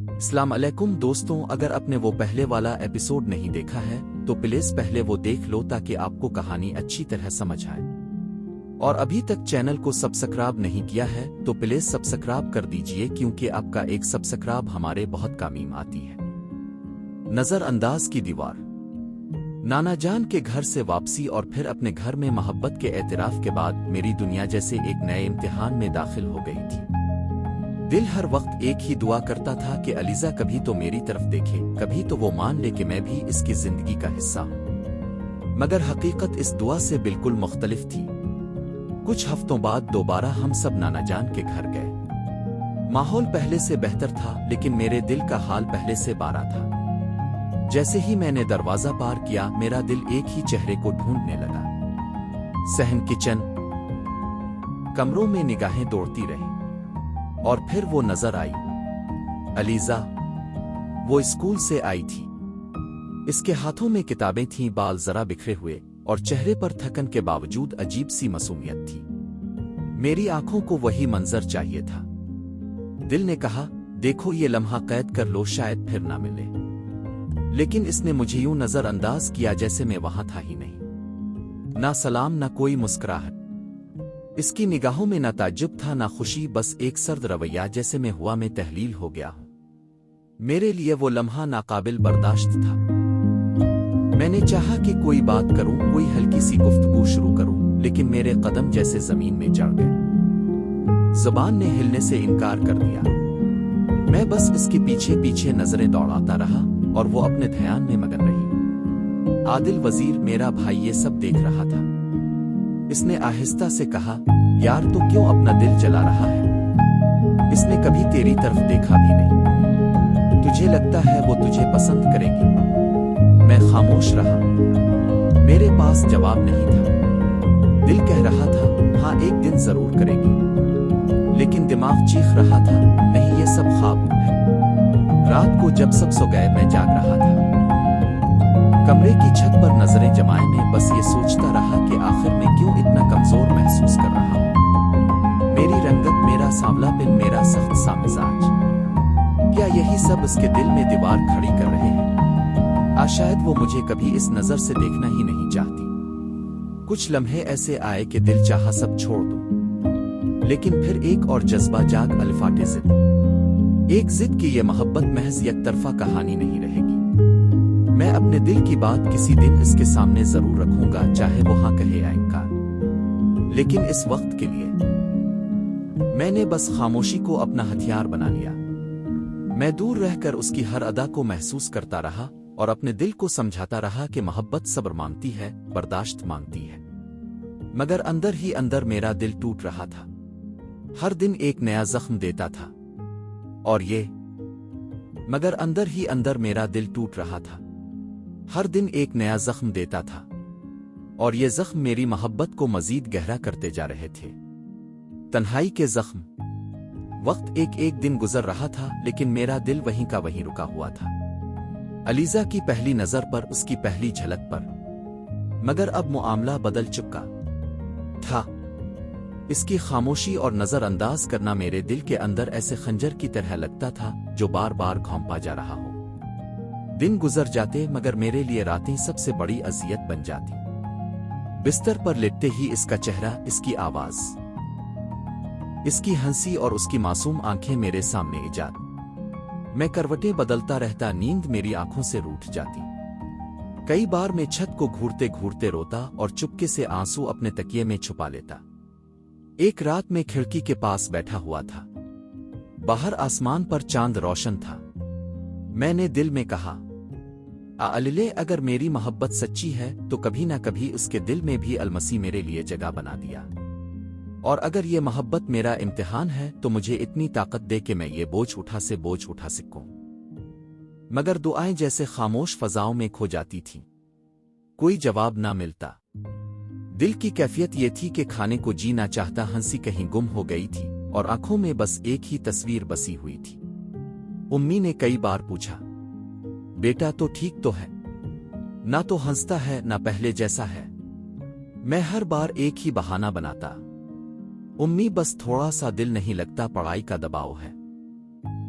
السلام علیکم دوستوں، اگر اپنے وہ پہلے والا ایپیسوڈ نہیں دیکھا ہے تو پلیز پہلے وہ دیکھ لو تاکہ آپ کو کہانی اچھی طرح سمجھ آئے، اور ابھی تک چینل کو سبسکرائب نہیں کیا ہے تو پلیز سبسکرائب کر دیجئے، کیونکہ آپ کا ایک سبسکرائب ہمارے بہت کام آتی ہے۔ نظر انداز کی دیوار۔ نانا جان کے گھر سے واپسی اور پھر اپنے گھر میں محبت کے اعتراف کے بعد میری دنیا جیسے ایک نئے امتحان میں داخل ہو گئی تھی۔ دل ہر وقت ایک ہی دعا کرتا تھا کہ علیزہ کبھی تو میری طرف دیکھے، کبھی تو وہ مان لے کہ میں بھی اس کی زندگی کا حصہ ہوں، مگر حقیقت اس دعا سے بالکل مختلف تھی۔ کچھ ہفتوں بعد دوبارہ ہم سب نانا جان کے گھر گئے۔ ماحول پہلے سے بہتر تھا، لیکن میرے دل کا حال پہلے سے بارا تھا۔ جیسے ہی میں نے دروازہ پار کیا، میرا دل ایک ہی چہرے کو ڈھونڈنے لگا۔ صحن، کچن، کمروں میں نگاہیں دوڑتی رہیں، اور پھر وہ نظر آئی، علیزہ۔ وہ اسکول سے آئی تھی۔ اس کے ہاتھوں میں کتابیں تھیں، بال ذرا بکھرے ہوئے، اور چہرے پر تھکن کے باوجود عجیب سی معصومیت تھی۔ میری آنکھوں کو وہی منظر چاہیے تھا۔ دل نے کہا، دیکھو یہ لمحہ قید کر لو، شاید پھر نہ ملے، لیکن اس نے مجھے یوں نظر انداز کیا جیسے میں وہاں تھا ہی نہیں۔ نہ سلام، نہ کوئی مسکراہٹ۔ اس کی نگاہوں میں نہ تعجب تھا نہ خوشی، بس ایک سرد رویہ، جیسے میں ہوا میں تحلیل ہو گیا ہوں۔ میرے لیے وہ لمحہ ناقابل برداشت تھا۔ میں نے چاہا کہ کوئی بات کروں، کوئی ہلکی سی گفتگو شروع کروں، لیکن میرے قدم جیسے زمین میں چڑھ گئے۔ زبان نے ہلنے سے انکار کر دیا۔ میں بس اس کے پیچھے پیچھے نظریں دوڑاتا رہا، اور وہ اپنے دھیان میں مگن رہی۔ عادل وزیر، میرا بھائی، یہ سب دیکھ رہا تھا۔ اس نے آہستہ سے کہا، یار تو کیوں اپنا دل جلا رہا ہے؟ اس نے کبھی تیری طرف دیکھا بھی نہیں۔ تجھے لگتا ہے وہ تجھے پسند کرے گی؟ میں خاموش رہا۔ میرے پاس جواب نہیں تھا۔ دل کہہ رہا تھا، ہاں ایک دن ضرور کرے گی، لیکن دماغ چیخ رہا تھا، نہیں یہ سب خواب ہے۔ رات کو جب سب سو گئے، میں جاگ رہا تھا۔ کمرے کی چھت پر نظریں جمائے میں بس یہ سوچتا رہا کہ آخر میں کیوں اتنا کمزور محسوس کر رہا ہوں۔ میری رنگت، میرا سانولا پن، میرا سخت سا مزاج، کیا یہی سب اس کے دل میں دیوار کھڑی کر رہے ہیں؟ شاید وہ مجھے کبھی اس نظر سے دیکھنا ہی نہیں چاہتی۔ کچھ لمحے ایسے آئے کہ دل چاہا سب چھوڑ دوں، لیکن پھر ایک اور جذبہ جاگ، الفاظ ضد۔ ایک ضد کہ یہ محبت محض یک طرفہ کہانی نہیں رہے گی۔ میں اپنے دل کی بات کسی دن اس کے سامنے ضرور رکھوں گا، چاہے وہ ہاں کہے یا انکار، لیکن اس وقت کے لیے میں نے بس خاموشی کو اپنا ہتھیار بنا لیا۔ میں دور رہ کر اس کی ہر ادا کو محسوس کرتا رہا، اور اپنے دل کو سمجھاتا رہا کہ محبت صبر مانگتی ہے، برداشت مانگتی ہے۔ مگر اندر ہی اندر میرا دل ٹوٹ رہا تھا۔ ہر دن ایک نیا زخم دیتا تھا، اور مگر اندر ہی اندر میرا دل ٹوٹ رہا تھا۔ ہر دن ایک نیا زخم دیتا تھا، اور یہ زخم میری محبت کو مزید گہرا کرتے جا رہے تھے۔ تنہائی کے زخم۔ وقت ایک ایک دن گزر رہا تھا، لیکن میرا دل وہیں کا وہیں رکا ہوا تھا، علیزہ کی پہلی نظر پر، اس کی پہلی جھلک پر۔ مگر اب معاملہ بدل چکا تھا۔ اس کی خاموشی اور نظر انداز کرنا میرے دل کے اندر ایسے خنجر کی طرح لگتا تھا جو بار بار گھونپا جا رہا ہو۔ دن گزر جاتے، مگر میرے لیے راتیں سب سے بڑی اذیت بن جاتی۔ بستر پر لیٹتے ہی اس کا چہرہ، اس کی آواز، اس کی ہنسی اور اس کی معصوم آنکھیں میرے سامنے ایجاد۔ میں کروٹیں بدلتا رہتا، نیند میری آنکھوں سے روٹھ جاتی۔ کئی بار میں چھت کو گھورتے گھورتے روتا اور چپکے سے آنسو اپنے تکیے میں چھپا لیتا۔ ایک رات میں کھڑکی کے پاس بیٹھا ہوا تھا۔ باہر آسمان پر چاند روشن تھا۔ میں نے دل میں کہا، علیلے، اگر میری محبت سچی ہے تو کبھی نہ کبھی اس کے دل میں بھی المسی میرے لیے جگہ بنا دیا، اور اگر یہ محبت میرا امتحان ہے تو مجھے اتنی طاقت دے کہ میں یہ بوجھ اٹھا سکوں۔ مگر دعائیں جیسے خاموش فضاؤں میں کھو جاتی تھیں، کوئی جواب نہ ملتا۔ دل کی کیفیت یہ تھی کہ کھانے کو جی نہ چاہتا، ہنسی کہیں گم ہو گئی تھی، اور آنکھوں میں بس ایک ہی تصویر بسی ہوئی تھی۔ امی نے کئی بار پوچھا، بیٹا تو ٹھیک تو ہے؟ نہ تو ہنستا ہے، نہ پہلے جیسا ہے۔ میں ہر بار ایک ہی بہانہ بناتا، امی بس تھوڑا سا دل نہیں لگتا، پڑھائی کا دباؤ ہے۔